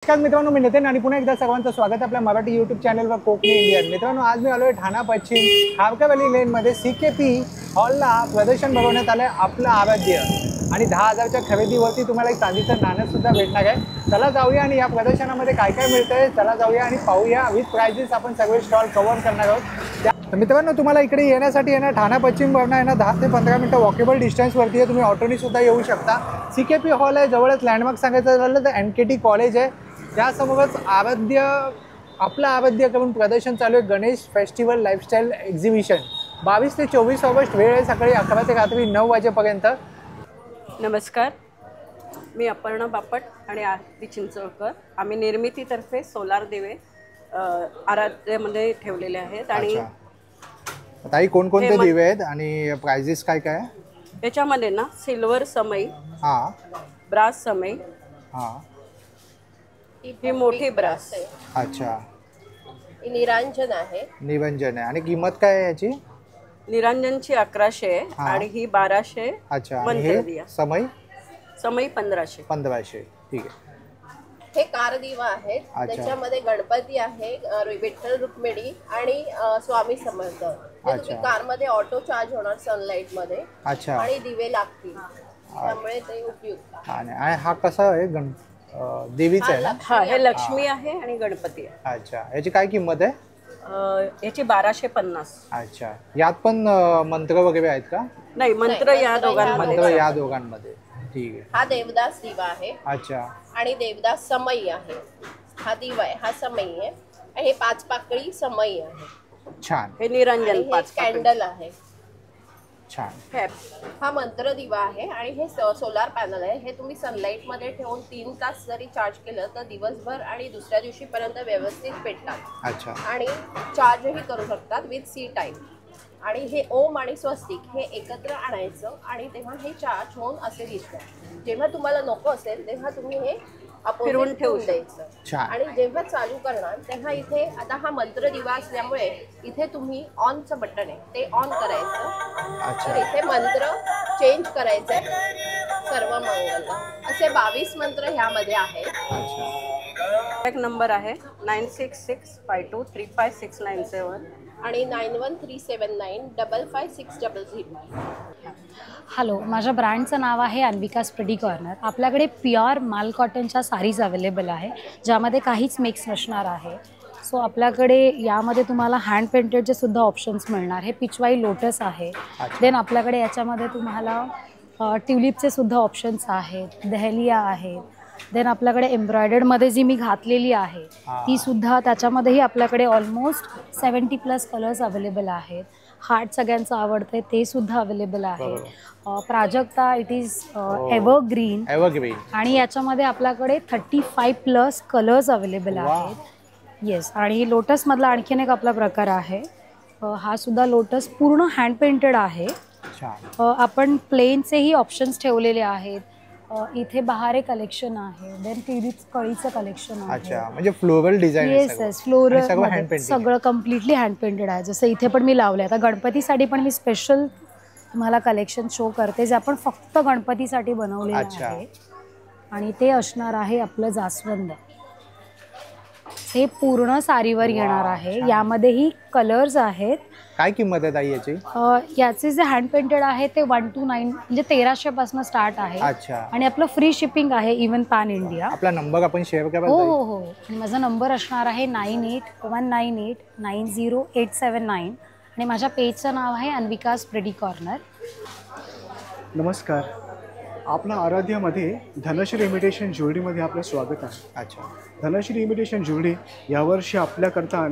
नमस्कार मित्रांनो, मी नितीन आणि पुन्हा एकदा सर्वांचं स्वागत आहे आपल्या मराठी यूट्यूब चॅनलवर कोकणी इंडियन. मित्रांनो, आज मी आलोय ठाणा पश्चिम खारकावली लेनमध्ये CKP हॉलला प्रदर्शन भरवण्यात आलं आहे आपलं आराध्य. आणि 10,000च्या खरेदीवरती तुम्हाला एक चांदीचं नाणं सुद्धा भेटणार आहे. चला जाऊया आणि या प्रदर्शनामध्ये काय काय मिळतंय चला जाऊया आणि पाहूया. विथ प्राइजेस आपण सगळे स्टॉल कव्हर करणार आहोत. मित्रांनो, तुम्हाला इकडे येण्यासाठी आहे ना, ठाणा पश्चिम वरनं आहे ना 10 ते 15 मिनिटं वॉकेबल डिस्टन्सवरती आहे. तुम्ही ऑटोनी सुद्धा येऊ शकता. CKP हॉल आहे, जवळच लँडमार्क सांगायचं झालं तर NKT कॉलेज आहे. त्यासमोरच आपलं आराध्य करून प्रदर्शन चालू आहे. गणेश फेस्टिवल लाईफस्टाईल एक्झिबिशन 22 ते 24 ऑगस्ट. वेळ आहे सकाळी 11 ते रात्री 9 वाजेपर्यंत. नमस्कार, मी अपर्णा बापट आणि आरती चिंचोळकर. आम्ही निर्मितीतर्फे सोलार दिवे आराध्यामध्ये ठेवलेले आहेत. आणि ताई, कोणकोणते दिवे आहेत आणि प्राइजेस काय काय? याच्यामध्ये ना सिल्वर समई, ब्रास समई, ही मोठी ब्रास आहे. अच्छा, निरांजन आहे. निरंजन आहे. आणि किंमत काय आहे याची? निरांजनची 1100 आणि ही 1200. अच्छा, मंत्रदिया समई समई 1500. ठीक आहे. हे कार दिवा आहेत. त्याच्यामध्ये गणपती आहे, विठ्ठल रुक्मिणी आणि स्वामी समर्थ. तुम्ही कार मध्ये ऑटो चार्ज होणार सनलाइट मध्ये. अच्छा, आणि दिवे लागतील, त्यामुळे ते उपयुक्त. आणि हा कसा आहे? देवीचा आहे ना? हा, हे लक्ष्मी आहे आणि गणपती आहे. अच्छा, याची काय किंमत आहे? याची 1250. अच्छा, यात पण मंत्र वगैरे आहेत का? नाही, मंत्र या दोघांमध्ये. ठीक आहे. हा देवदास दिवा आहे. अच्छा, आणि देवदास समई आहे. हा दिवा आहे, हा समई आहे. आणि हे 5 पाकळी समई आहे. छान. हे निरंजन 5 कॅन्डल आहे. छान. हा मंत्र दिवा आहे आणि हे सोलार पॅनल आहे. हे तुम्ही सनलाइट मध्ये ठेवून 3 तास जरी चार्ज केलं तर दिवसभर आणि दुसऱ्या दिवशीपर्यंत व्यवस्थित पेटतात. अच्छा. आणि चार्जही करू शकतात विथ C टाईप. आणि हे ओम आणि स्वस्तिक हे एकत्र आणायचं आणि तेव्हा हे चार्ज होऊन असे दिसतात. जेव्हा तुम्हाला नको असेल तेव्हा तुम्ही हे फिरवून ठेवून द्यायचं. आणि जेव्हा चालू करणार तेव्हा इथे आता हा मंत्र दिवा असल्यामुळे इथे तुम्ही ऑनचं बटन आहे ते ऑन करायचं. तर इथे मंत्र चेंज करायचे. सर्व मंगल असे 22 मंत्र ह्यामध्ये आहेत. एक नंबर आहे 9665235697 आणि 9137955600. हॅलो, माझ्या ब्रँडचं नाव आहे अन्विका स्टडी कॉर्नर. आपल्याकडे प्युअर माल कॉटनच्या साडीज अवेलेबल आहे, ज्यामध्ये काहीच मिक्स नसणार आहे. सो आपल्याकडे यामध्ये तुम्हाला हँड पेंटेडचे सुद्धा ऑप्शन्स मिळणार. हे पिचवाई लोटस आहे. देन आपल्याकडे याच्यामध्ये तुम्हाला ट्युलिपचे सुद्धा ऑप्शन्स आहेत, दहलिया आहेत. देन आपल्याकडे एम्ब्रॉयडर्डमध्ये जी मी घातलेली आहे ती सुद्धा, त्याच्यामध्येही आपल्याकडे ऑलमोस्ट 70+ कलर्स अवेलेबल आहेत. हार्ट सगळ्यांचं आवडतं ते सुद्धा अवेलेबल आहे. Prajakta, it is evergreen. आणि याच्यामध्ये आपल्याकडे 35+ कलर्स अवेलेबल आहेत. येस. आणि लोटसमधला आणखीन एक आपला प्रकार आहे. हा सुद्धा लोटस पूर्ण हँड पेंटेड आहे. आपण प्लेनचेही ऑप्शन्स ठेवलेले आहेत. इथे बहारे कलेक्शन आहे. देन ट्युलिप्स कळीचं कलेक्शन आहे. अच्छा, म्हणजे फ्लोरल डिझाइन. येस, फ्लोरल सगळं कम्प्लिटली हँड पेंटेड आहे. जसं इथे पण मी लावलं आहे. आता गणपतीसाठी पण मी स्पेशल तुम्हाला कलेक्शन शो करते, जे आपण फक्त गणपतीसाठी बनवलेलं आहे. आणि ते असणार आहे आपलं जास्वंद. हे पूर्ण साडीवर येणार आहे. यामध्येही कलर्स आहेत. काय किंमत आहे ताई याची? याचे जे हँड पेंटेड आहे ते 129 म्हणजे 1300 पासून स्टार्ट आहे. आणि आपलं फ्री शिपिंग आहे इवन पॅन इंडिया. आपला नंबर आपण शेअर करा. हो. आणि माझा नंबर असणार आहे 9819890879. आणि माझ्या पेजचं नाव आहे अन्विका स्टडी कॉर्नर. नमस्कार, आपल्या आराध्यामध्ये धनश्री इमिटेशन ज्वेलरीमध्ये आपलं स्वागत आहे. अच्छा. धनश्री इमिटेशन ज्वेलरी यावर्षी आपल्याकरता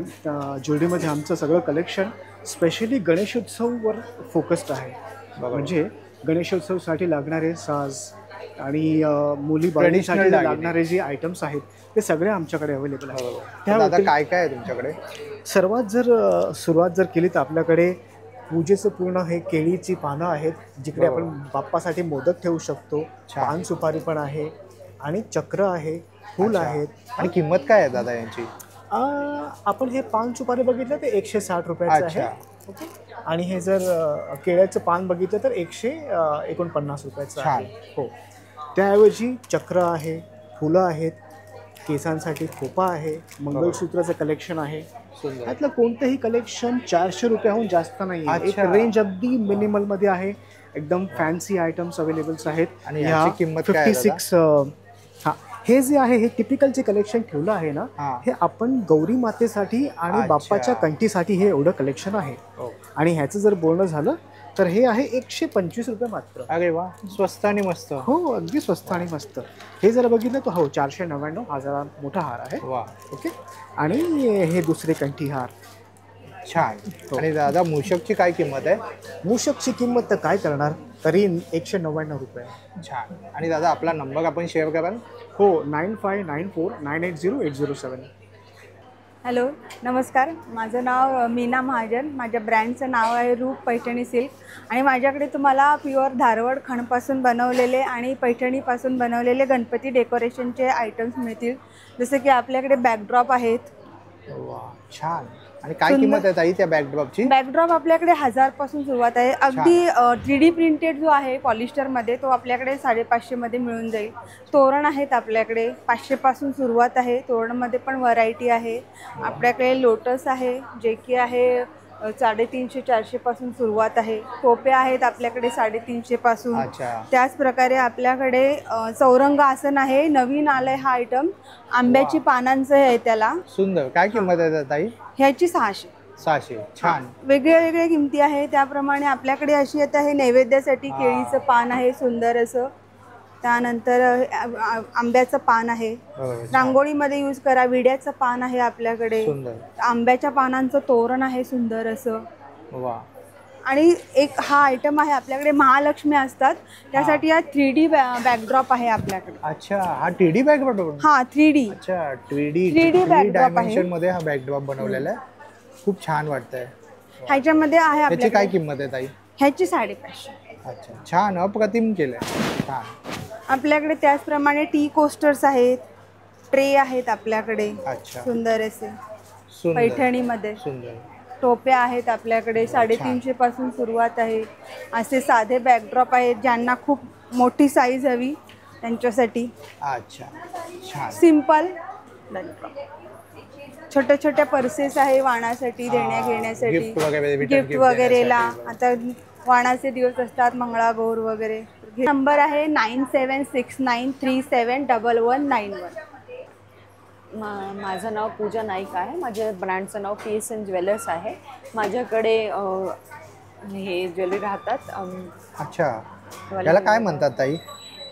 ज्वेलरीमध्ये आमचं सगळं कलेक्शन स्पेशली गणेशोत्सववर फोकस्ड आहे. म्हणजे गणेशोत्सवसाठी लागणारे साज आणि मुली बाळीसाठी लागणारे जे आयटम्स आहेत ते सगळे आमच्याकडे अवेलेबल आहेत. त्यात काय काय आहे तुमच्याकडे? सुरुवात जर केली तर आपल्याकडे पूजेचं पूर्ण हे केळीची पानं आहेत, जिकडे आपण बाप्पासाठी मोदक ठेवू शकतो. पान सुपारी पण आहे आणि चक्र आहे, फूल आहेत. आणि किंमत काय आहे दादा यांची? आपण हे पान सुपारी बघितलं तर 160 रुपयाचं आहे. ओके. आणि हे जर केळ्याचं पान बघितलं तर 149 रुपयाचं आहे. हो. त्याऐवजी चक्र आहे, फुलं आहेत, केसांसाठी खोपा आहे, मंगळसूत्राचं कलेक्शन आहे. सुंदर. त्यातलं कोणतंही कलेक्शन 400 रुपयाहून जास्त नाही आहे. एक अच्छा. रेंज अगदी मिनिमलमध्ये आहे. एकदम फॅन्सी आयटम्स अवेलेबल्स आहेत. आणि याची किंमत काय आहे दादा? 56. हां, हे जे आहे हे टिपिकल जे कलेक्शन ठेवलं आहे ना, हां. हे आपण गौरी मातेसाठी आणि अच्छा. बाप्पाच्या कंठीसाठी हे एवढं कलेक्शन आहे. हो. आणि ह्याचं जर बोलणं झालं तर हे आहे 125 रुपये मात्र. अरे वा, स्वस्त आणि मस्त. हो, अगदी स्वस्त आणि मस्त. हे जर बघितलं तर हो 499 हा जरा मोठा हार आहे. वा, ओके. आणि हे दुसरे कंठी हार. छान. आणि दादा मूषकची काय किंमत आहे? मूषकची किंमत तर काय करणार, तरी 199 रुपये. छान. आणि दादा आपला नंबर आपण शेअर कराल? हो, 9594980807. हॅलो, नमस्कार. माझं नाव मीना महाजन. माझ्या ब्रँडचं नाव आहे रूप पैठणी सिल्क. आणि माझ्याकडे तुम्हाला प्युअर धारवड खणपासून बनवलेले आणि पैठणीपासून बनवलेले गणपती डेकोरेशनचे आयटम्स मिळतील. जसं की आपल्याकडे बॅकड्रॉप आहेत. वा, छान. आणि काय किंमत आहे ताई त्या बॅकड्रॉपची? बॅकड्रॉप आपल्याकडे 1000 पासून सुरुवात आहे. अगदी 3D प्रिंटेड जो आहे पॉलिस्टरमध्ये तो आपल्याकडे 550 मध्ये मिळून जाईल. तोरण आहेत आपल्याकडे 500 पासून सुरुवात आहे. तोरणमध्ये पण व्हरायटी आहे. आपल्याकडे लोटस आहे जे की आहे 350-400 पासून सुरुवात आहे. टोपे आहेत आपल्याकडे 350 पासून. अच्छा. त्याच प्रकारे आपल्याकडे चौरंग आसन आहे. नवीन आलंय हा आयटम. आंब्याची पानांचं आहे त्याला. सुंदर. काय किंमत आहे ताई? ह्याची 600. 600. छान. वेगळ्या वेगळ्या किमती आहे. त्याप्रमाणे आपल्याकडे अशी आता हे नैवेद्यासाठी केळीचं पान आहे सुंदर असं. त्यानंतर आंब्याचं पान आहे. रांगोळीमध्ये यूज करा. विड्याचं पान आहे आपल्याकडे. सुंदर. आंब्याच्या पानांचं तोरण आहे सुंदर असं. वा. आणि एक हा आयटम आहे आपल्याकडे महालक्ष्मी असतात त्यासाठी हा 3D बॅकड्रॉप आहे आपल्याकडे. अच्छा, हा 3D बॅकड्रॉप. हा 3D. अच्छा, 3D backdrop डायमेन्शन आहे. मध्ये हा बॅकड्रॉप बनवलेला आहे. खूप छान वाटतंय. ह्याच्यामध्ये आहे ह्याची काय आपल्याकडे. किंमत आहे ताई? ह्याची 550. अच्छा, छान. अप्रतिम केलंय. छान. आपल्याकडे त्याचप्रमाणे टी कोस्टर्स आहेत. ट्रे आहेत आपल्याकडे अच्छा. सुंदर असे सुंदर. पैठणीमध्ये. सुंदर. टोपे आहेत आपल्याकडे 350 पासून सुरुवात आहे. असे साधे बॅकड्रॉप आहेत ज्यांना खूप मोठी साईज हवी त्यांच्यासाठी. अच्छा, छान. सिंपल छोट्या छोट्या पर्सेस आहे वाणासाठी देण्या घेण्यासाठी. गिफ्ट वगैरे, गिफ्ट वगैरेला. आता वाणाचे दिवस असतात, मंगळागौर वगैरे. नंबर आहे 9769371191. माझं नाव पूजा नाईक आहे. माझ्या ब्रँडचं नाव PSN ज्वेलर्स आहे. माझ्याकडे हे ज्वेलरी राहतात. अच्छा, याला काय म्हणतात ताई?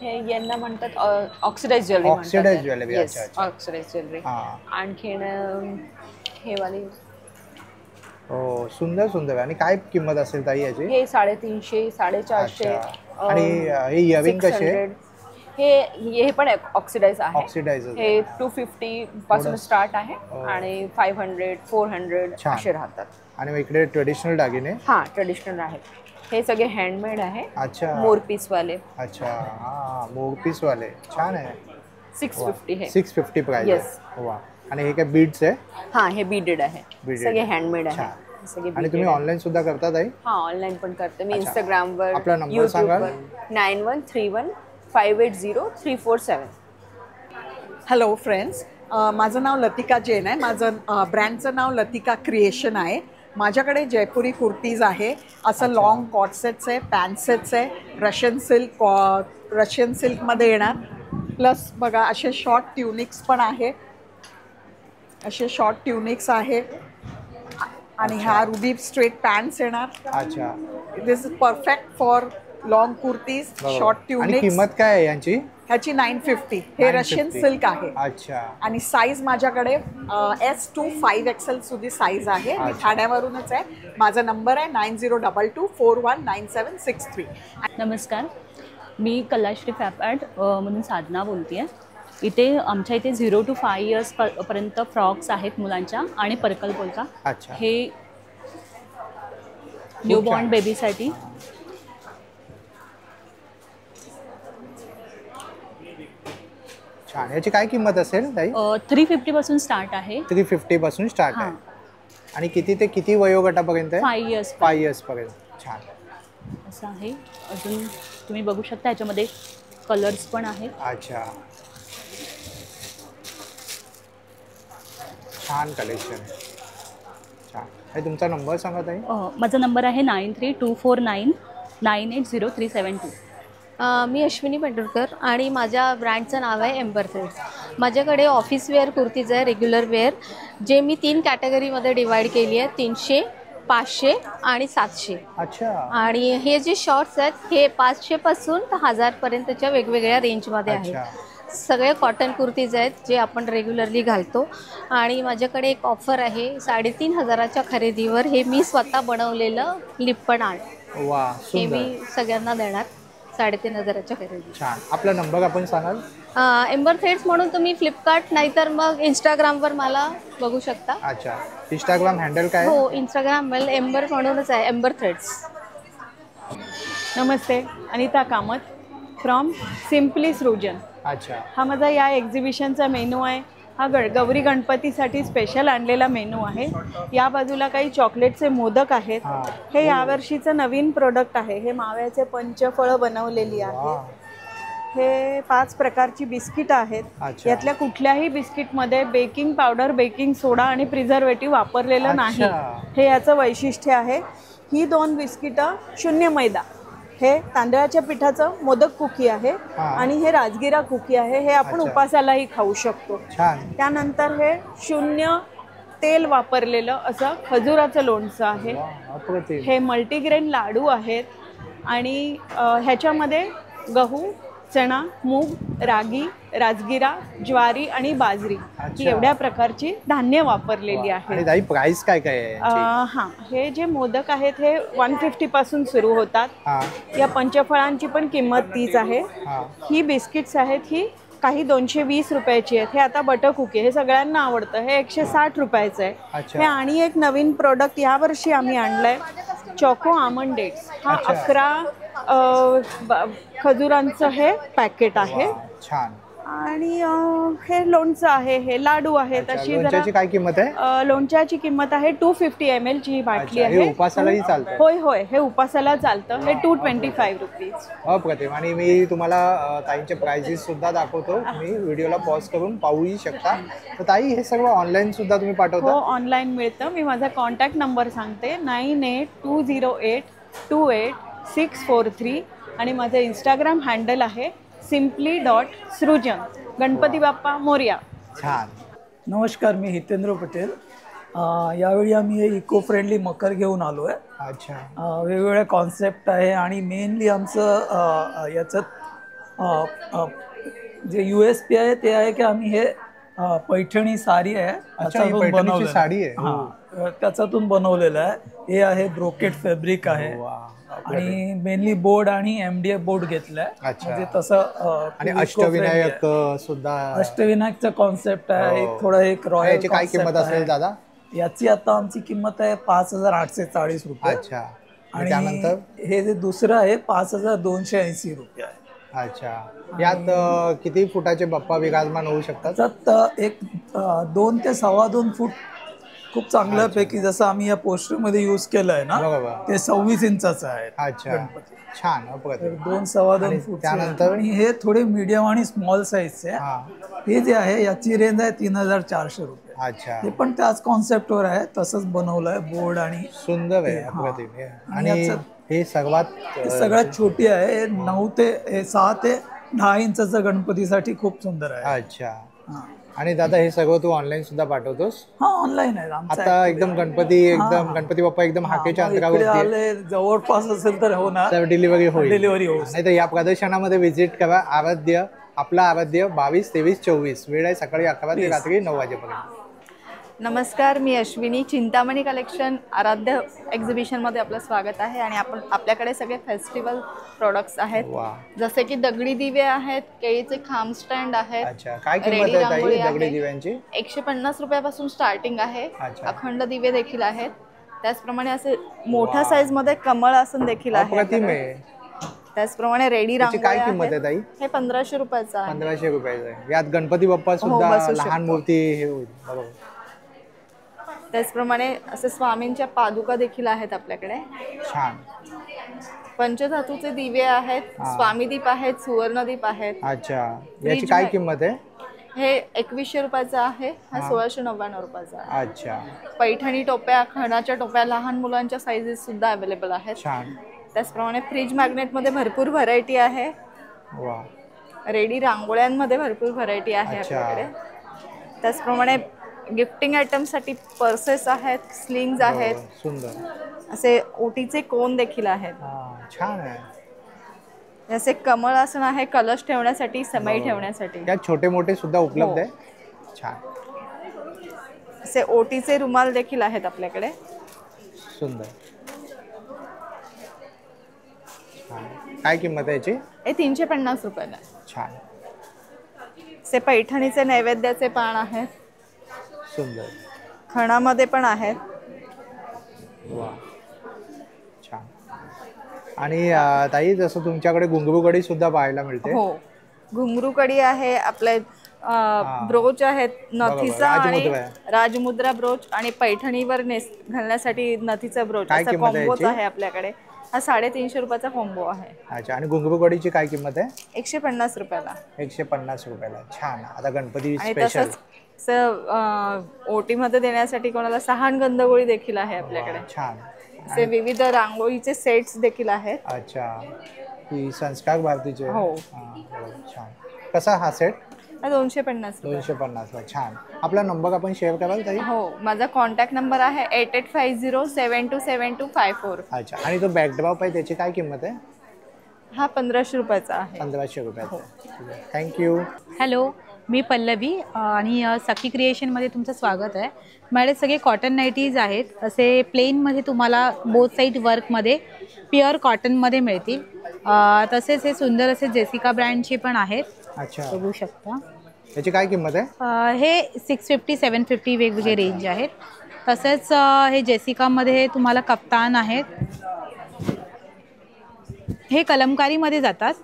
हे यांना म्हणतात ऑक्सिडाइज ज्वेलरी. Oxidise jewellery. अच्छा, अच्छा. Oxidise jewellery. हां. आणखीन हे वाली हो, सुंदर सुंदर. आणि काय किंमत असेल ताई याची? हे 350, 450. अच्छा. आणि हे इयरिंग कसे? हे पण ऑक्सिडाइज आहे. ऑक्सिडाइज. हे 250 पासून स्टार्ट आहे आणि 500, 400 असे राहतात. आणि मग इकडे ट्रेडिशनल दागिने? हां, ट्रेडिशनल आहेत. हे सगळे हँडमेड आहे. अच्छा. मोरपीस वाले. अच्छा, हां, मोरपीस वाले. छान आहे. 650 हे. 650 प्राइस Yes. आहे. वा. आणि हे काय बीड्स आहे? हां, हे बीडेड आहे. Beaded. सगळे हँडमेड आहे. छान. सगळे आणि तुम्ही ऑनलाईन सुद्धा करता ताई? हां, ऑनलाइन पण करते मी. अच्छा. इंस्टाग्रामवर, आपला नंबर सांगाल? 9131580347. हॅलो फ्रेंड्स, माझं नाव लतिका जैन आहे. माझं ब्रँडचं नाव लतिका क्रिएशन आहे. माझ्याकडे जयपुरी कुर्तीज आहे. असं लॉंग कॉट सेट्स आहे, पॅन्ट सेट्स आहे. रशियन सिल्कमध्ये येणार. प्लस बघा असे शॉर्ट ट्युनिक्स पण आहे. असे शॉर्ट ट्युनिक्स आहे. आणि ह्या रुबी स्ट्रेट पॅन्ट्स येणार. अच्छा. This is perfect for long kurtis, short आणि ट्युनिक्स. किंमत काय आहे यांची? ह्याची 950. हे रशियन सिल्क आहे. अच्छा. आणि साईज माझ्याकडे S to 5XL सुधी साईज आहे. मी ठाण्यावरूनच आहे. माझा नंबर आहे 9022419763. नमस्कार, मी कलाश्री फॅप ॲट म्हणून साधना बोलते आहे. इथे आमच्या इथे 0 to 5 years पर्यंत फ्रॉक्स आहेत मुलांच्या आणि पर्कल पोलका. अच्छा. हे न्यूबॉर्न बेबीसाठी. छान. याची काय किंमत असेल ताई? 350 पासून स्टार्ट आहे. 350 पासून स्टार्ट आहे. हां. आणि किती ते किती वयोगटापर्यंत आहे? 5 years 5 years पर्यंत. छान. असं आहे. अजून तुम्ही बघू शकता ह्याच्यामध्ये कलर्स पण आहेत. अच्छा. छान कलेक्शन आहे. छान. आणि तुमचा नंबर सांगा ताई. माझा नंबर आहे 9324998037 मी अश्विनी पेंडुरकर आणि माझ्या ब्रँडचं नाव आहे एम्बर थ्रेड्स. माझ्याकडे ऑफिस वेअर कुर्तीज आहे, रेग्युलर वेअर, जे मी 3 कॅटेगरीमध्ये डिवाइड केली आहे, 300, 500 आणि 700. अच्छा. आणि हे जे शॉर्ट्स आहेत हे 500 पासून 1000 पर्यंतच्या वेगवेगळ्या रेंजमध्ये आहेत. सगळे कॉटन कुर्तीज आहेत जे आपण रेग्युलरली घालतो. आणि माझ्याकडे एक ऑफर आहे, 3500च्या खरेदीवर हे मी स्वतः बनवलेलं लिप्पण आर्ट वा, हे मी सुंदर. सगळ्यांना देणार 3500च्या खरेदी. छान. आपला नंबर आपण सांगाल. एम्बर थ्रेड्स म्हणून तुम्ही फ्लिपकार्ट नाहीतर मग इंस्टाग्रामवर मला बघू शकता. अच्छा. इंस्टाग्राम हँडल काय? हो, इंस्टाग्राम एम्बर म्हणूनच आहे, amber threads. Namaste, Anita Kamat from simply सृजन. अच्छा. हा माझा या एक्झिबिशनचा मेनू आहे. हा गौरी गणपतीसाठी स्पेशल आणलेला मेनू आहे. या बाजूला काही चॉकलेटचे मोदक आहेत. हे यावर्षीचं नवीन प्रोडक्ट आहे. हे माव्याचे पंचफळं बनवलेली आहेत. हे 5 प्रकारची बिस्किट आहेत. यातल्या कुठल्याही बिस्किटमध्ये बेकिंग पावडर, बेकिंग सोडा आणि प्रिझर्वेटिव्ह वापरलेलं नाही. हे याचं वैशिष्ट्य आहे. ही 2 बिस्किटं 0 मैदा. हे तांदळाच्या पिठाचं मोदक कुकी आहे आणि हे राजगिरा कुकी आहे. हे आपण उपासालाही खाऊ शकतो. त्यानंतर हे 0 तेल वापरलेलं असं खजुराचं लोणचं आहे. हे मल्टीग्रेन लाडू आहेत आणि ह्याच्यामध्ये गहू, चणा, मूग, रागी, राजगिरा, ज्वारी आणि बाजरी ही एवढ्या प्रकारची धान्य वापरलेली आहेत. आणि प्राइस काय काय आहे? हां, हे जे मोदक आहेत हे 150 पासून सुरू होतात. या पंचफळांची पण किंमत 30 आहे. ही बिस्किट्स आहेत, ही काही 220 रुपयाची आहेत. हे आता बटर कुकी, हे सगळ्यांना आवडतं, हे 160 रुपयाचं आहे. हे आणि एक नवीन प्रोडक्ट यावर्षी आम्ही आणलंय, चॉको आमंड डेट्स. हा 11 खजुरांचं हे पॅकेट आहे. छान. आणि हे लोणचं आहे, हे लाडू आहेत. अशी लोणच्याची काय किंमत आहे? लोणच्याची किंमत आहे 250 ml ची ही बाटली आहे. हे उपासालाही चालतं? होय होय, हे उपासाला चालतं. हे 225 रुपीज. अप्रतिम. आणि मी तुम्हाला ताईंचे प्राइजेस सुद्धा दाखवतो, तुम्ही व्हिडिओला पॉज करून पाहूही शकता. तर ताई, हे सगळं ऑनलाईन सुद्धा तुम्ही पाठवता? हो, ऑनलाईन मिळतं. मी माझा कॉन्टॅक्ट नंबर सांगते, 9820828643 आणि माझं इंस्टाग्राम हँडल आहे simply.सृजन. गणपती बाप्पा मोरया. छान. नमस्कार, मी हितेंद्र पटेल. यावेळी आम्ही इको फ्रेंडली मकर घेऊन आलो आहे. अच्छा. वेगवेगळ्या कॉन्सेप्ट आहे आणि मेनली आमचं याचं जे USP आहे ते आहे की आम्ही हे पैठणी साडी आहे त्याच्यातून बनवलेलं साडी आहे. हां, त्याच्यातून बनवलेलं आहे. हे आहे ब्रोकेट फॅब्रिक आहे आणि मेनली बोर्ड आणि MDF बोर्ड घेतलाय. म्हणजे तसं आणि अष्टविनायक सुद्धा, अष्टविनायकचा कॉन्सेप्ट आहे. थोडं एक रॉयल. काय किंमत असेल दादा याची? आता आमची किंमत आहे 5840 रुपये. अच्छा. आणि हे जे दुसरं आहे 5280 रुपये आहे. अच्छा. यात किती फुटाचे बाप्पा विराजमान होऊ शकतात? त्यात एक 2 ते 2.25 फूट खूप चांगल्यापैकी, जसं आम्ही या पोस्टरमध्ये यूज केलं आहे ना, ते 26 इंचाचं आहे. अच्छा. छान. 2-2.25 फूट. त्यानंतर आणि हे थोडे मीडियम आणि स्मॉल साईजचे आहे. हे जे आहे याची रेंज आहे 3400 रुपये. अच्छा. हे पण त्याच कॉन्सेप्टवर आहे, तसंच बनवलं आहे बोर्ड. आणि सुंदर आहे. आणि हे सगळ्यात छोटी आहे, 6 ते 10 इंचाचं गणपतीसाठी खूप सुंदर आहे. अच्छा. आणि दादा, हे सगळं तू ऑनलाईन सुद्धा पाठवतोस? हा, ऑनलाईन आहे. आता एकदम गणपती बाप्पा एकदम हाकेच्या अंतरावरती जवळपास असेल तर होणार, तर डिलिव्हरी होईल. नाही तर या प्रदर्शनामध्ये व्हिजिट करा. आपला आराध्य 22, 23, 24. वेळ आहे सकाळी 11 ते रात्री 9 वाजेपर्यंत. नमस्कार, मी अश्विनी. चिंतामणी कलेक्शन आराध्य एक्झिबिशनमध्ये आपलं स्वागत आहे. आणि आपल्याकडे सगळे फेस्टिवल प्रोडक्ट्स आहेत, जसे की दगडी दिवे आहेत, केळीचे खांब स्टँड आहेत. काय किंमत आहे दगडी दिव्यांची? 150 रुपयापासून स्टार्टिंग आहे. अखंड दिवे देखील आहेत. त्याचप्रमाणे असे मोठ्या साईज मध्ये कमळ आसन देखील आहे. त्याचप्रमाणे रेडी रांगोळी. काय किंमत आहे ताई? हे 1500 रुपयाचं आहे. 1500 रुपयाचं आहे. यात गणपती बाप्पा सुद्धा, लहान मूर्ती हे होईल. बरोबर. त्याचप्रमाणे असे स्वामींच्या पादुका देखील आहेत आपल्याकडे. छान. पंचधातूचे दिवे आहेत, स्वामीदीप आहेत, सुवर्णदीप आहेत. अच्छा. याची काय किंमत आहे? हे 2100 रुपयाचा आहे, हा 1699 रुपयाचा आहे. अच्छा. पैठणी टोप्या, खणाच्या टोप्या, लहान मुलांच्या साईजेस सुद्धा अवेलेबल आहेत. छान. त्याचप्रमाणे फ्रीज मॅग्नेटमध्ये भरपूर व्हरायटी आहे. वा. रेडी रांगोळ्यांमध्ये भरपूर व्हरायटी आहे आपल्याकडे. त्याचप्रमाणे गिफ्टिंग आयटमसाठी पर्सेस आहेत, स्लिंग्स आहेत, सुंदर असे ओटीचे कोन देखील आहेत. छान आहे. जसे कमळ आसन आहे, कलश ठेवण्यासाठी, समई ठेवण्यासाठी. यात छोटे मोठे सुद्धा उपलब्ध आहे. छान. असे ओटीचे रुमाल देखील आहेत आपल्याकडे. सुंदर. काय किंमत आहे याची? हे 350 रुपयाला. छान. असे पैठणीचे नैवेद्याचे पान आहेत. सुंदर. खणामध्ये पण आहेत. वा. छान. आणि ताई जसं तुमच्याकडे घुंगरू कडी सुद्धा पाहायला मिळते. हो, घुंगरू कडी आहे, आपले ब्रोच आहेत, नथीचा आणि राजमुद्रा ब्रोच आणि पैठणीवर घालण्यासाठी नथीचा ब्रोच, असा कॉम्बोच आहे आपल्याकडे. हा 350 रुपयाचा कॉम्बो आहे. अच्छा. आणि घुंगरू कडीची काय किंमत आहे? 150 रुपयाला. 150 रुपयाला. छान. आता गणपती स्पेशल ओटी मध्ये देण्यासाठी कोणाला सहान गंधगोळी देखील आहे आपल्याकडे. छान. असे विविध रांगोळीचे सेट्स देखील आहेत. अच्छा. ही संस्कार भारतीचे. हो. छान. कसा हा सेट? 250. 250. छान. आपला नंबर आपण शेअर कराल ताई? हो, माझा कॉन्टॅक्ट नंबर आहे 8850727254. अच्छा. आणि तो बॅकड्रॉप आहे त्याची काय किंमत आहे? हा 1500 रुपयाचा आहे. 1500 रुपयाचा. थँक्यू. हॅलो, मी पल्लवी आणि सखी क्रिएशनमध्ये तुमचं स्वागत आहे. माझे सगळे कॉटन नाईटीज आहेत. असे प्लेनमध्ये तुम्हाला बोथ साईड वर्कमध्ये प्युअर कॉटनमध्ये मिळतील. तसेच हे सुंदर असे जेसिका ब्रँडचे पण आहेत. अच्छा. बघू शकता. याची काय किंमत आहे? हे 650 750 वेगवेगळे रेंज आहेत. तसेच हे जेसिकामध्ये तुम्हाला कप्तान आहेत. हे कलमकारीमध्ये जातात.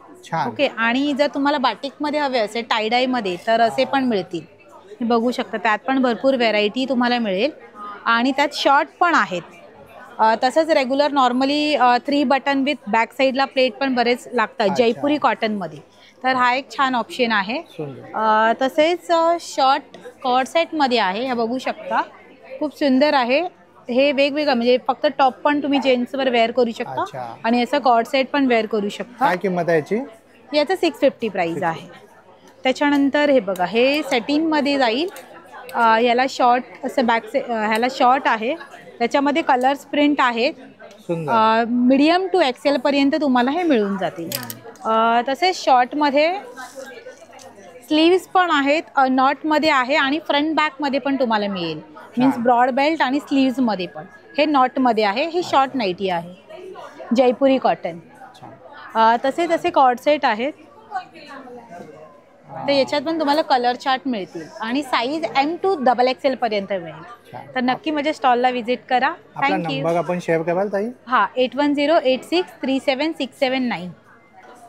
ओके. आणि जर तुम्हाला बाटिकमध्ये हवे असेल टायडायमध्ये तर असे पण मिळतील. हे बघू शकता, त्यात पण भरपूर व्हेरायटी तुम्हाला मिळेल. आणि त्यात शॉर्ट पण आहेत. तसंच regular normally 3 button with back साईडला प्लेट पण बरेच लागतात जयपुरी कॉटनमध्ये. तर हा एक छान ऑप्शन आहे. तसेच शॉर्ट कॉर्ड सेटमध्ये आहे. हे बघू शकता, खूप सुंदर आहे. हे वेगवेगळं म्हणजे फक्त टॉप पण तुम्ही जेंट्सवर वेअर करू शकता आणि असं कॉर्ड सेट पण वेअर करू शकता. काय किंमत आहे याची? याचं 650 प्राइस आहे. त्याच्यानंतर हे बघा, हे सेटिंगमध्ये जाईल. याला शॉर्ट असं ह्याला शॉर्ट आहे. त्याच्यामध्ये कलर्स प्रिंट आहेत. मीडियम टू एक्सेल पर्यंत तुम्हाला हे मिळून जातील. तसेच शॉर्टमध्ये स्लीव्स पण आहेत, नॉटमध्ये आहे आणि फ्रंट बॅकमध्ये पण तुम्हाला मिळेल. मीन्स ब्रॉड बेल्ट आणि स्लीव्समध्ये पण. हे नॉटमध्ये आहे. ही शॉर्ट नाईटी आहे जयपुरी कॉटन. तसेच असे कॉर्ड सेट आहेत. तर याच्यात पण तुम्हाला कलर चार्ट मिळतील आणि साईज M to XXL पर्यंत मिळेल. तर नक्की माझ्या स्टॉलला व्हिजिट करा. थँक्यू. नंबर आपण शेअर कराल ताई? हां, 8108637679.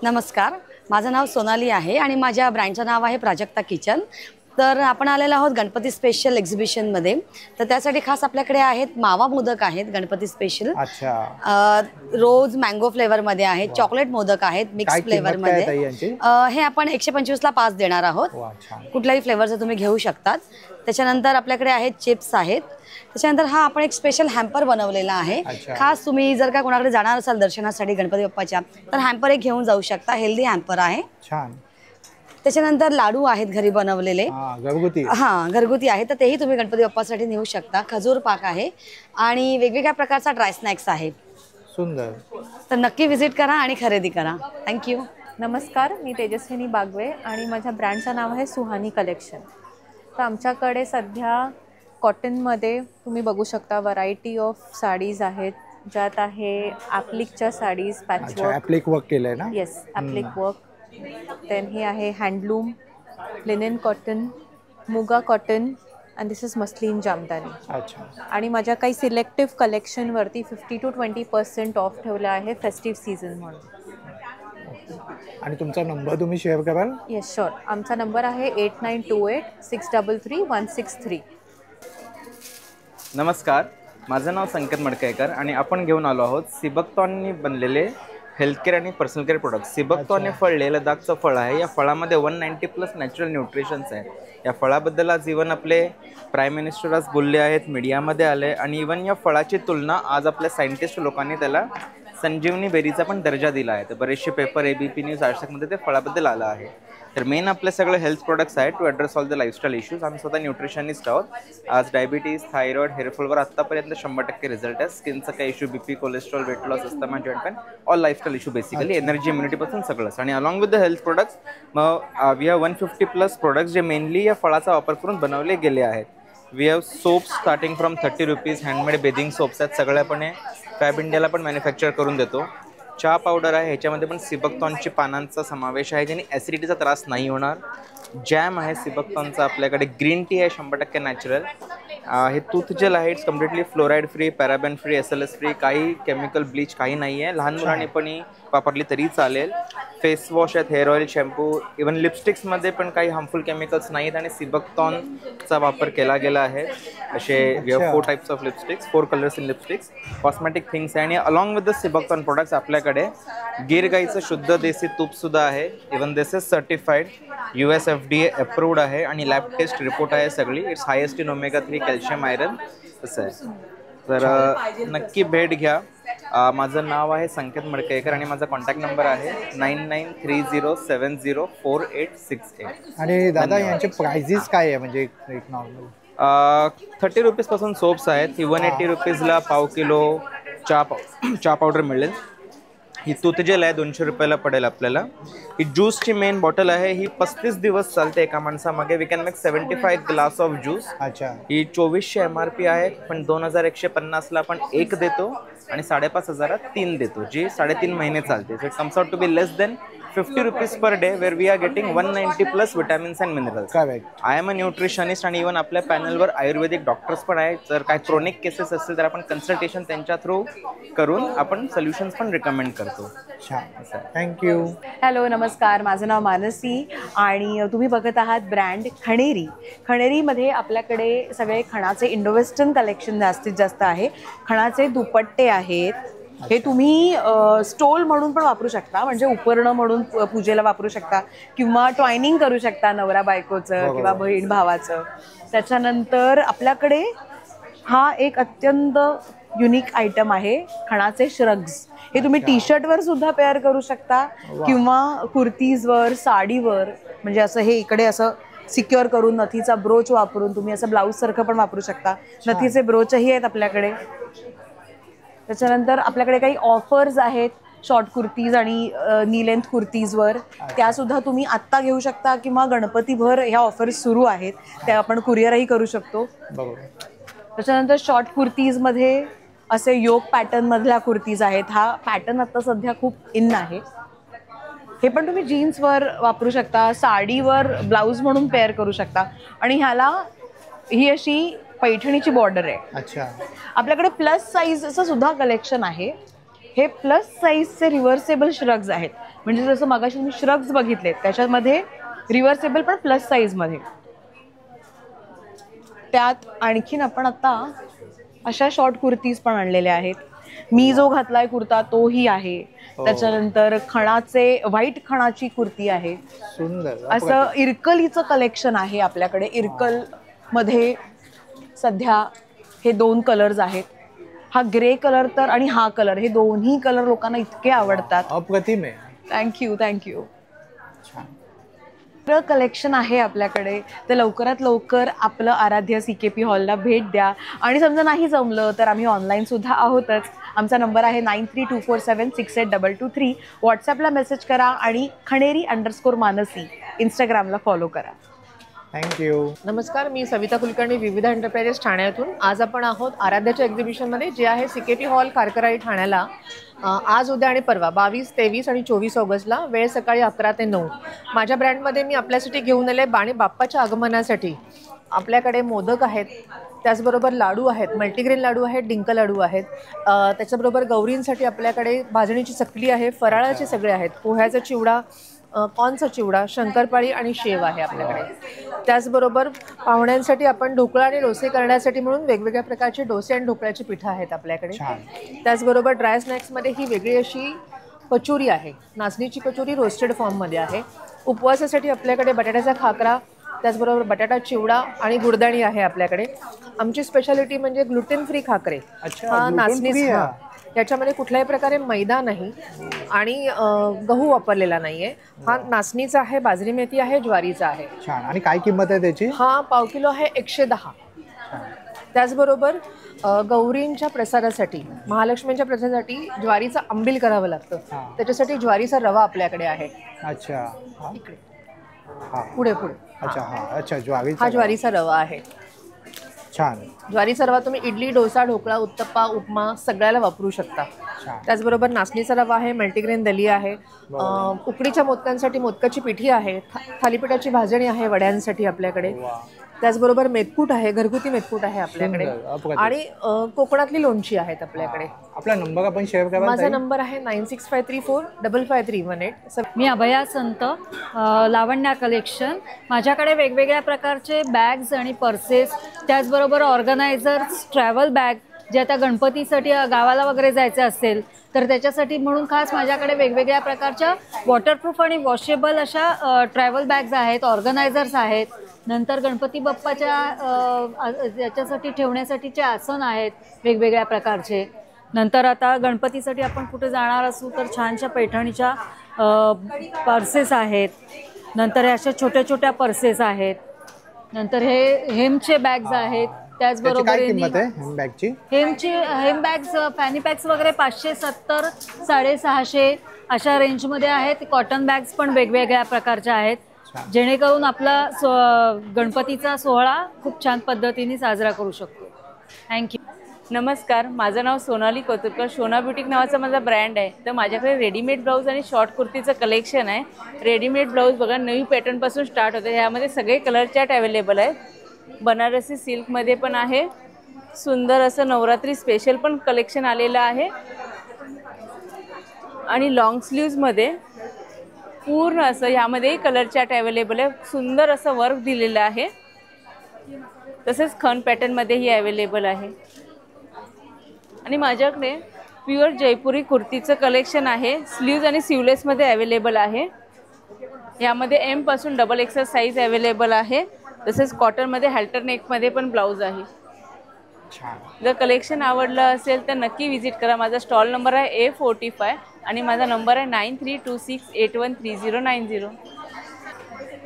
नमस्कार, माझं नाव सोनाली आहे आणि माझ्या ब्रँडचं नाव आहे प्राजक्ता किचन. तर आपण आलेलो आहोत गणपती स्पेशल एक्झिबिशनमध्ये. तर त्यासाठी खास आपल्याकडे आहेत मावा मोदक आहेत गणपती स्पेशल. रोज मँगो फ्लेवरमध्ये आहेत, चॉकलेट मोदक आहेत मिक्स फ्लेवरमध्ये. हे आपण 125ला 5 देणार आहोत. कुठल्याही फ्लेवरचं तुम्ही घेऊ शकतात. त्याच्यानंतर आपल्याकडे आहेत चिप्स आहेत. त्याच्यानंतर हा आपण एक स्पेशल हॅम्पर बनवलेला आहे. खास तुम्ही जर का कोणाकडे जाणार असाल दर्शनासाठी गणपती बाप्पाच्या तर हॅम्पर एक घेऊन जाऊ शकता. हेल्दी हॅम्पर आहे. त्याच्यानंतर लाडू आहेत घरी बनवलेले. घरगुती आहे. तर तेही तुम्ही गणपती बाप्पासाठी नेऊ शकता. खजूर पाक आहे आणि वेगवेगळ्या प्रकारचा ड्राय स्नॅक्स आहे. सुंदर. तर नक्की व्हिजिट करा आणि खरेदी करा. थँक्यू. नमस्कार, मी तेजस्विनी बागवे आणि माझ्या ब्रँडचं नाव आहे सुहानी कलेक्शन. तर आमच्याकडे सध्या कॉटनमध्ये तुम्ही बघू शकता व्हरायटी ऑफ साडीज आहेत. ज्यात आहे ॲप्लिकच्या साडीज, ॲप्लिक वर्क केलंय ना? Yes, appliqué work. देन ही आहे handloom, linen cotton, muga cotton and this is muslin jamdani. आणि माझ्या काही सिलेक्टिव्ह कलेक्शनवरती 50 to 20% ऑफ ठेवला आहे फेस्टिव्ह सीझन म्हणून. आणि तुमचा नंबर तुम्ही शेअर कराल? Yes, sure. आमचा नंबर आहे 8928633163. नमस्कार, माझं नाव संकेत मडकेकर आणि आपण घेऊन आलो आहोत सिबकटॉननी बनलेले हेल्थ केअर आणि पर्सनल केअर प्रोडक्ट. सिबकतॉन हे फळ लेह लडाखचं फळ आहे. या फळामध्ये 190+ नॅचरल न्यूट्रिशन्स आहेत. या फळाबद्दल आज इवन आपले प्राईम मिनिस्टर आज बोलले आहेत, मीडियामध्ये आले आणि इवन या फळाची तुलना आज आपल्या सायंटिस्ट लोकांनी त्याला संजीवनी बेरीचा पण दर्जा दिला आहे. तर बरेचसे पेपर ABC न्यूज आजतकमध्ये ते फळाबद्दल आलं आहे. तर मेन आपले सगळे हेल्थ प्रोडक्ट्स आहेत to address all the lifestyle issues. आम्ही स्वतः न्यूट्रिशनिस्ट आहोत. आज डायबिटीज, थायरॉइड, हेअरफॉलवर आत्तापर्यंत 100% रिझल्ट आहे. स्किनचा काही issue, BP, cholesterol, weight loss, asthma, joint pain, all lifestyle issue basically, energy, इम्युनिटीपासून सगळंच. आणि along with the health products मग वी हॅव 150+ प्रोडक्ट्स जे मेनली या फळाचा वापर करून बनवले गेले आहेत. We have soaps starting from 30 rupees. Handmade bathing soaps आहेत सगळ्या, पण फॅब इंडियाला पण मॅन्युफॅक्चर करून देतो. चहा पावडर आहे, ह्याच्यामध्ये पण सिबकतॉनची पानांचा समावेश आहे ज्याने ॲसिडिटीचा त्रास नाही होणार. जॅम आहे सिबकतॉनचा आपल्याकडे. ग्रीन टी आहे 100% नॅचरल. हे टूथ जेल आहे, it's completely fluoride free, paraben free, SLS free, काही केमिकल ब्लीच काही नाही आहे. लहान मुलांनी पण ही वापरली तरी चालेल. फेस वॉश आहेत, हेअर ऑइल, शॅम्पू, इवन लिपस्टिक्समध्ये पण काही हार्मफुल केमिकल्स नाहीत आणि सिबकतॉनचा वापर केला गेला आहे. असे 4 types of lipsticks, 4 colours in lipsticks, cosmetic things आहे. आणि अलॉंग विथ द सिबकतॉन प्रोडक्ट्स आपल्याकडे गिर गाईचं शुद्ध देसी तूपसुद्धा आहे. Even this is certified, US FDA approved आहे आणि लॅब टेस्ट रिपोर्ट आहे सगळी. It's highest in omega-3 calcium iron असं आहे. तर नक्की भेट घ्या. माझं नाव आहे संकेत मडकेकर आणि माझा कॉन्टॅक्ट नंबर आहे 9930704868. आणि दादा यांचे प्राइजेस काय आहे, म्हणजे एक नॉर्मल? 30 रुपीजपासून सोप्स आहेत. ही 180 रुपीजला पाव किलो चहा पावडर मिळेल. ही टूथ जेल आहे 200 रुपयाला पडेल आपल्याला. ही ज्यूसची मेन बॉटल आहे, ही 35 दिवस चालते एका माणसामागे. We can make 75 glass of juice. अच्छा. ही 2400 MRP आहे, पण 2150ला आपण 1 देतो आणि 5500 3 देतो, जी 3.5 महिने चालते. So it comes out to be less than 50 rupees per day, where we are getting 190+ vitamins and minerals. Correct. I am a nutritionist आणि इवन आपल्या पॅनलवर आयुर्वेदिक डॉक्टर्स पण आहेत. जर काय क्रोनिक केसेस असतील तर आपण कन्सल्टेशन त्यांच्या थ्रू करून आपण सोल्युशन्स पण रिकमेंड करतो. थँक्यू. हॅलो, नमस्कार. माझं नाव मानसी आणि तुम्ही बघत आहात ब्रँड खणेरी. खणेरीमध्ये आपल्याकडे सगळे खणाचे इंडो वेस्टर्न कलेक्शन जास्तीत जास्त आहे. खणाचे दुपट्टे आहेत. हे तुम्ही स्टोल म्हणून पण वापरू शकता, म्हणजे उपरणं म्हणून पूजेला वापरू शकता किंवा ट्वायनिंग करू शकता नवरा बायकोचं किंवा बहीण भावाचं. त्याच्यानंतर आपल्याकडे हा एक अत्यंत युनिक आयटम आहे, खणाचे श्रग्स. हे तुम्ही टी-शर्टवर सुद्धा पेअर करू शकता किंवा कुर्तीजवर, साडीवर, म्हणजे असं हे इकडे असं सिक्युअर करून नथीचा ब्रोच वापरून तुम्ही असं ब्लाऊजसारखं पण वापरू शकता. नथीचे ब्रोचही आहेत आपल्याकडे. त्याच्यानंतर आपल्याकडे काही ऑफर्स आहेत शॉर्ट कुर्तीज आणि नी लेंथ कुर्तीजवर. त्यासुद्धा तुम्ही आत्ता घेऊ शकता किंवा गणपतीभर ह्या ऑफर्स सुरू आहेत, त्या आपण कुरिअरही करू शकतो. त्याच्यानंतर शॉर्ट कुर्तीजमध्ये असे योग पॅटर्नमधल्या कुर्तीज आहेत. हा पॅटर्न आत्ता सध्या खूप इन आहे. हे पण तुम्ही जीन्सवर वापरू शकता, साडीवर ब्लाऊज म्हणून पेअर करू शकता. आणि ह्याला ही अशी पैठणीची बॉर्डर आहे. अच्छा. आपल्याकडे प्लस साईजचं सुद्धा कलेक्शन आहे. हे प्लस साईजचे रिव्हर्सेबल श्रग्स आहेत, म्हणजे जसं मगाशी तुम्ही श्रग्स बघितलेत त्याच्यामध्ये रिव्हर्सेबल पण प्लस साईजमध्ये. त्यात आणखीन आपण आता अशा शॉर्ट कुर्तीज पण आणलेल्या आहेत. मी जो घातलाय कुर्ता तोही आहे. त्याच्यानंतर खणाचे व्हाईट खणाची कुर्ती आहे. सुंदर. असं इरकलीचं कलेक्शन आहे आपल्याकडे. इरकल मध्ये सध्या हे 2 कलर्स आहेत. हा ग्रे कलर तर आणि हा कलर, हे दोन्ही कलर लोकांना इतके आवडतात. अप्रतिम आहे. थँक्यू. कलेक्शन आहे आपल्याकडे. तर लवकरात लवकर आपलं आराध्य CKP हॉलला भेट द्या. आणि समजा नाही जमलं तर आम्ही ऑनलाईन सुद्धा आहोतच. आमचा नंबर आहे 9324768223. व्हॉट्सॲपला मेसेज करा आणि खणेरी_मानसी इंस्टाग्रामला फॉलो करा. थँक्यू. नमस्कार, मी सविता कुलकर्णी, विविध एंटरप्राइजेस ठाण्यातून. आज आपण आहोत आराध्याच्या एक्झिबिशनमध्ये, जे आहे CKP हॉल कारकराई ठाण्याला. आज, उद्या आणि परवा 22, 23 आणि 24 ऑगस्टला. वेळ सकाळी 11 ते 9. माझ्या ब्रँडमध्ये मी आपल्यासाठी घेऊन आले आणि बाप्पाच्या आगमनासाठी आपल्याकडे मोदक आहेत, त्याचबरोबर लाडू आहेत, मल्टीग्रेन लाडू आहेत, डिंक लाडू आहेत. त्याच्याबरोबर गौरींसाठी आपल्याकडे भाजणीची चकली आहे, फराळाचे सगळे आहेत, पोह्याचा चिवडा, कॉर्नचा चिवडा, शंकरपाळी आणि शेव आहे आपल्याकडे. त्याचबरोबर पाहुण्यांसाठी आपण ढोकळा आणि डोसे करण्यासाठी म्हणून वेगवेगळ्या प्रकारचे डोसे आणि ढोकळ्याची पिठं आहेत आपल्याकडे. त्याचबरोबर ड्राय स्नॅक्समध्ये ही वेगळी अशी कचोरी आहे, नाचणीची कचोरी रोस्टेड फॉर्ममध्ये आहे. उपवासासाठी आपल्याकडे बटाट्याचा खाकरा, त्याचबरोबर बटाटा चिवडा आणि गुडदाणी आहे आपल्याकडे. आमची स्पेशालिटी म्हणजे ग्लुटेन फ्री खाकरे. हा नाचणी, याच्यामध्ये कुठल्याही प्रकारे मैदा नाही आणि गहू वापरलेला नाहीये. हा नाचणीचा आहे, बाजरी मेथी आहे, ज्वारीचा आहे. छान. आणि काय किंमत आहे त्याची? हा पाव किलो आहे 110. त्याचबरोबर गौरींच्या प्रसादासाठी, महालक्ष्मींच्या प्रसादासाठी ज्वारीचं आंबील करावं लागतं. त्याच्यासाठी ज्वारीचा रवा आपल्याकडे आहे. अच्छा. इकडे पुढे पुढे. अच्छा. हा. अच्छा. हा ज्वारीचा रवा आहे. छान. ज्वारीचा रवा तुम्ही इडली, डोसा, ढोकळा, उत्तप्पा, उपमा सगळ्याला वापरू शकता. त्याचबरोबर नाचणीचा रवा आहे, मल्टीग्रेन दली आहे, उकडीच्या मोदकांसाठी मोदकाची पिठी आहे, थालीपीठाची भाजणी आहे वड्यांसाठी आपल्याकडे. त्याचबरोबर मेथकूट आहे, घरगुती मेथकूट आहे आपल्याकडे. आणि कोकणातली लोणची आहेत आपल्याकडे. आपला नंबर आपण शेअर करा. माझा नंबर आहे 9653455318. मी अभया संत, लावण्या कलेक्शन. माझ्याकडे वेगवेगळ्या प्रकारचे बॅग्स आणि पर्सेस, त्याचबरोबर ऑर्गनायझर्स, ट्रॅव्हल बॅग, जे आता गणपतीसाठी गावाला वगैरे जायचं असेल तर त्याच्यासाठी म्हणून खास माझ्याकडे वेगवेगळ्या प्रकारच्या वॉटरप्रूफ आणि वॉशेबल अशा ट्रॅव्हल बॅग्स आहेत, ऑर्गनायझर्स आहेत. नंतर गणपती बाप्पाच्या याच्यासाठी ठेवण्यासाठीचे आसन आहेत वेगवेगळ्या प्रकारचे. नंतर आता गणपतीसाठी आपण कुठे जाणार असू तर छानशा पैठणीच्या पर्सेस आहेत. नंतर अशा छोट्या छोट्या पर्सेस आहेत. नंतर हे हेमचे बॅग्स आहेत. त्याचबरोबर हेम बॅग्स, फॅनी पॅक्स वगैरे 570, 650 अशा रेंजमध्ये आहेत. कॉटन बॅग्स पण वेगवेगळ्या प्रकारच्या आहेत, जेणेकरून आपला गणपतीचा सोहळा खूप छान पद्धतीने साजरा करू शकतो. थँक्यू. नमस्कार, माझं नाव सोनाली कोतुरकर. शोना ब्युटिक नावाचा माझा ब्रँड आहे. तर माझ्याकडे रेडीमेड ब्लाऊज आणि शॉर्ट कुर्तीचं कलेक्शन आहे. रेडीमेड ब्लाऊज बघा नवी पॅटर्नपासून स्टार्ट होते. ह्यामध्ये सगळे कलर चार्ट अवेलेबल आहेत. बनारसी सिल्कमध्ये पण आहे. सुंदर असं नवरात्री स्पेशल पण कलेक्शन आलेलं आहे. आणि लॉंग स्लीव्जमध्ये पूर्ण असं ह्यामध्ये कलर चार्ट अवेलेबल आहे. सुंदर असं वर्क दिलेलं आहे. तसेच खन पॅटर्नमध्येही अवेलेबल आहे. आणि माझ्याकडे प्युअर जयपुरी कुर्तीचं कलेक्शन आहे. स्लीव्ज आणि सिवलेसमध्ये अवेलेबल आहे. यामध्ये एमपासून XXL साईज अवेलेबल आहे. तसेच कॉटनमध्ये हॅल्टर नेकमध्ये पण ब्लाऊज आहे. जर कलेक्शन आवडलं असेल तर नक्की विजिट करा. माझा स्टॉल नंबर आहे A45 आणि माझा नंबर आहे 9326813090.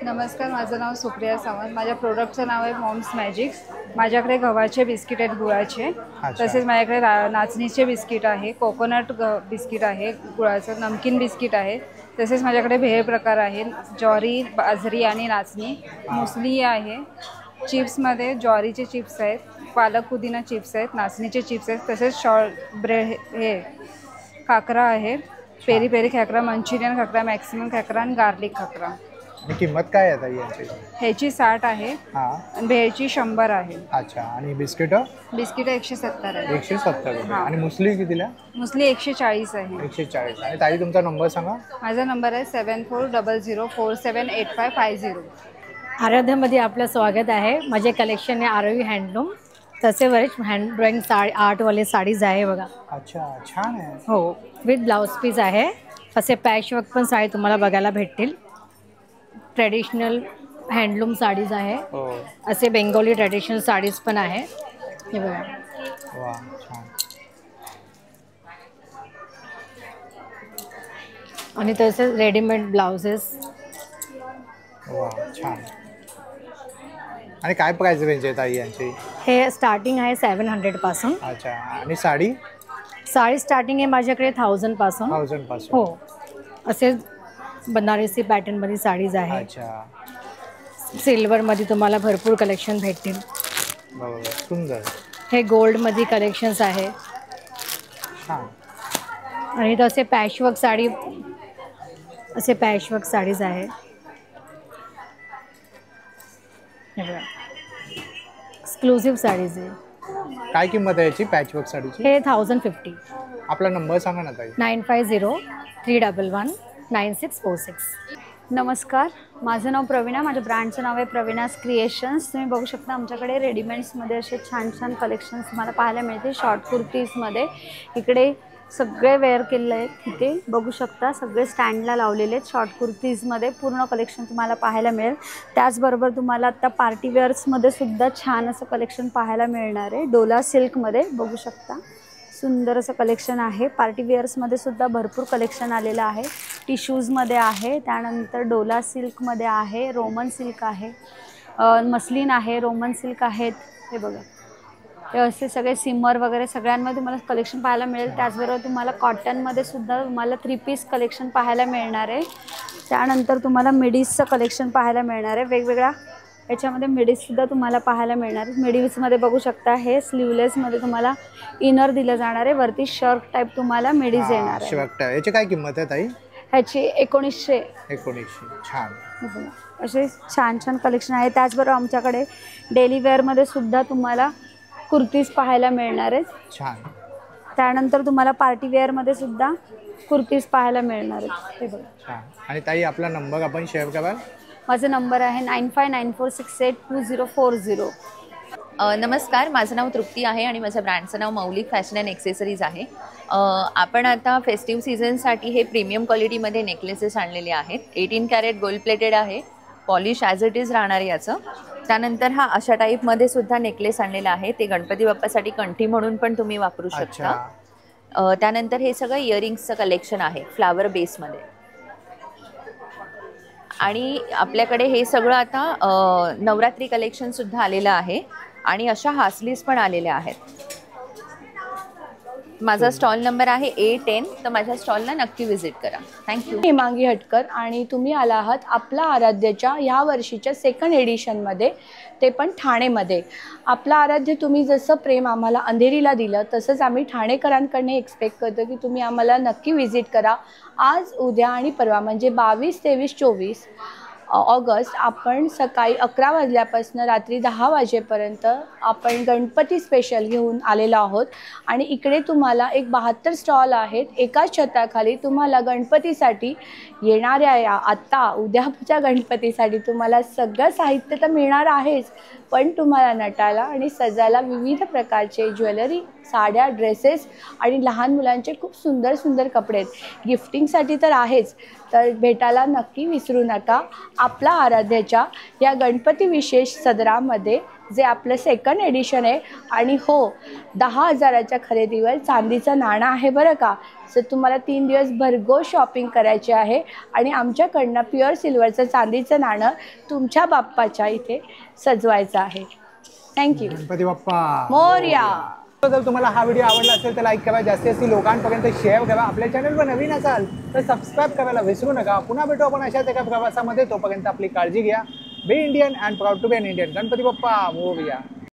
नमस्कार, माझं नाव सुप्रिया सावंत. माझ्या प्रोडक्टचं नाव आहे मॉम्स मॅजिक्स. माझ्याकडे गव्हाचे बिस्किट आहेत, गुळाचे. तसेच माझ्याकडे नाचणीचे बिस्किट आहे, कोकोनट बिस्किट आहे, गुळाचं नमकीन बिस्किट आहे. तसेच माझ्याकडे भेळ प्रकार आहे, ज्वारी, बाजरी आणि नाचणी. मुसली आहे. चिप्समध्ये ज्वारीचे चिप्स आहेत, पालक पुदिना चिप्स आहेत, नाचणीचे चिप्स आहेत. तसेच ब्रेड हे खाकरा आहे, peri peri khakhra, Manchurian khakhra, maximum khakhra आणि गार्लिक खाकरा. किंमत काय आहे याची? ह्याची 60 आहे आणि भेळची 100 आहे. अच्छा. आणि बिस्किट? बिस्किट 170 आहे. 170. आणि मुसली कितीला? मुसली 140 आहे. 140. आणि ताई तुमचा नंबर सांगा. माझा नंबर आहे 7400478550. आराध्यामध्ये आपलं स्वागत आहे. माझे कलेक्शन आहे आरवी हँडलूम. तसे बरेच हँड ड्रॉइंग आर्टवाले साडीज आहे बघा. अच्छा, छान आहे. हो, विथ ब्लाउज पीस आहे. असे पॅचवर्क पण साडी तुम्हाला बघायला भेटतील. ट्रेडिशनल हँडलूम साडीज आहे. असे बेंगोली ट्रेडिशनल साडीज पण आहे. हे बघा. वा, छान. आणि तसेच रेडीमेड ब्लाउजेस. वा, छान. आणि काय प्राइस रेंज आहे ताई यांची? हे स्टार्टिंग आहे 700 पासून. अच्छा. आणि साडी? साडी स्टार्टिंग आहे माझ्याकडे 1000 पासून. 1000 पासून. हो. असे बनारसी पॅटर्नमध्ये साडीज आहे. अच्छा. सिल्वरमध्ये तुम्हाला भरपूर कलेक्शन भेटतील. बरोबर, सुंदर. हे गोल्डमध्ये कलेक्शन्स आहे. छान. आणि तसे पॅचवर्क साडी, असे पॅचवर्क साडीज आहे. एक्सक्लुसिव्ह साडीज आहे. काय किंमत आहे याची पॅचवर्क साडीची? हे 1050. आपला नंबर सांगा ना ताई. 9503119646. नमस्कार, माझं नाव प्रवीणा. माझ्या ब्रँडचं नाव आहे प्रवीणास क्रिएशन्स. तुम्ही बघू शकता आमच्याकडे रेडीमेड्समध्ये असे छान छान कलेक्शन्स तुम्हाला पाहायला मिळते. शॉर्ट कुर्तीजमध्ये इकडे सगळे वेअर केलेले आहेत. तिथे बघू शकता सगळे स्टँडला लावलेले आहेत. शॉर्ट कुर्तीजमध्ये पूर्ण कलेक्शन तुम्हाला पाहायला मिळेल. त्याचबरोबर तुम्हाला आता पार्टी वेअर्समध्ये सुद्धा छान असं कलेक्शन पाहायला मिळणार आहे. डोला सिल्कमध्ये बघू शकता सुंदर असं कलेक्शन आहे. पार्टी वेअर्समध्ये सुद्धा भरपूर कलेक्शन आलेलं आहे. टिश्यूजमध्ये आहे, त्यानंतर डोला सिल्कमध्ये आहे, रोमन सिल्क आहे, मस्लिन आहे, रोमन सिल्क आहेत. हे बघा हे असे सगळे सिमर वगैरे सगळ्यांमध्ये तुम्हाला कलेक्शन पाहायला मिळेल. त्याचबरोबर तुम्हाला कॉटनमध्ये सुद्धा तुम्हाला 3 पीस कलेक्शन पाहायला मिळणार आहे. त्यानंतर तुम्हाला मिडीजचं कलेक्शन पाहायला मिळणार आहे. वेगवेगळ्या याच्यामध्ये मिडीजसुद्धा तुम्हाला पाहायला मिळणार आहे. मिडीजमध्ये बघू शकता हे स्लीवलेसमध्ये तुम्हाला इनर दिलं जाणार आहे. वरती शर्ट टाईप तुम्हाला मिडीज येणार आहे. शर्ट याची काय किंमत आहे ताई? ह्याची 1900. छान. असे छान छान कलेक्शन आहे. त्याचबरोबर आमच्याकडे डेली वेअरमध्ये सुद्धा तुम्हाला कुर्तीज पाहायला मिळणार आहेत. छान. त्यानंतर तुम्हाला पार्टी वेअरमध्ये सुद्धा कुर्तीज पाहायला मिळणार आहेत. हे बघा छान. आणि ताई आपला नंबर आपण शेअर कराल? माझा नंबर आहे 9594682040. नमस्कार, माझं नाव तृप्ती आहे आणि माझ्या ब्रँडचं नाव मौलिक फॅशन अँड एक्सेसरीज आहे. आपण आता फेस्टिव्ह सीझनसाठी हे प्रीमियम क्वालिटीमध्ये नेकलेसेस आणलेले आहेत. 18 कॅरेट गोल्ड प्लेटेड आहे. पॉलिश ॲज इट इज राहणार याचं. त्यानंतर हा अशा टाईपमध्ये सुद्धा नेकलेस आणलेला आहे. ते गणपती बाप्पासाठी कंठी म्हणून पण तुम्ही वापरू शकता. त्यानंतर हे सगळं इयरिंग्सचं कलेक्शन आहे फ्लावर बेसमध्ये. आणि आपल्याकडे हे सगळं आता नवरात्री कलेक्शनसुद्धा आलेलं आहे आणि अशा हासलीस पण आलेल्या आहेत. माझा स्टॉल नंबर आहे A10, तर माझ्या स्टॉलला नक्की व्हिजिट करा. थँक्यू. हेमांगी हटकर आणि तुम्ही आला आहात आपला आराध्याच्या ह्या वर्षीच्या 2nd एडिशनमध्ये, ते पण ठाणेमध्ये. आपला आराध्य तुम्ही जसं प्रेम आम्हाला अंधेरीला दिलं तसंच आम्ही ठाणेकरांकडनं एक्सपेक्ट करतो की तुम्ही आम्हाला नक्की व्हिजिट करा. आज, उद्या आणि परवा म्हणजे 22, 23, 24 ऑगस्ट आपण सकाळी 11 वाजल्यापासून रात्री 10 वाजेपर्यंत आपण गणपती स्पेशल घेऊन आलेलो आहोत. आणि इकडे तुम्हाला एक 72 स्टॉल आहेत. एकाच छताखाली तुम्हाला गणपतीसाठी येणाऱ्या या आत्ता उद्याच्या गणपतीसाठी तुम्हाला सगळं साहित्य तर मिळणार आहेच, पण तुम्हाला नटायला आणि सजायला विविध प्रकारचे ज्वेलरी, साड्या, ड्रेसेस आणि लहान मुलांचे खूप सुंदर सुंदर कपडे आहेत. गिफ्टिंगसाठी तर आहेच, तर भेटायला नक्की विसरू नका आपला आराध्याच्या या गणपती विशेष सदरामध्ये, जे आपलं 2nd एडिशन आहे. आणि हो, 10,000च्या खरेदीवर चांदीचं नाणं आहे बरं का. सो तुम्हाला 3 दिवस भरघोस शॉपिंग करायचे आहे आणि आमच्याकडनं प्युअर सिल्वरचं चांदीचं नाणं तुमच्या बाप्पाच्या इथे सजवायचं आहे. थँक्यू. गणपती बाप्पा मोरया. जर तुम्हाला हा व्हिडिओ आवडला असेल तर लाईक करा, जास्तीत लोकांपर्यंत शेअर करा. आपल्या चॅनलवर नवीन असाल तर सबस्क्राईब करायला विसरू नका. पुन्हा भेटू आपण अशाच एका प्रवासामध्ये. तोपर्यंत आपली काळजी घ्या. Be Indian and proud to be an Indian. Ganpati Bappa Morya.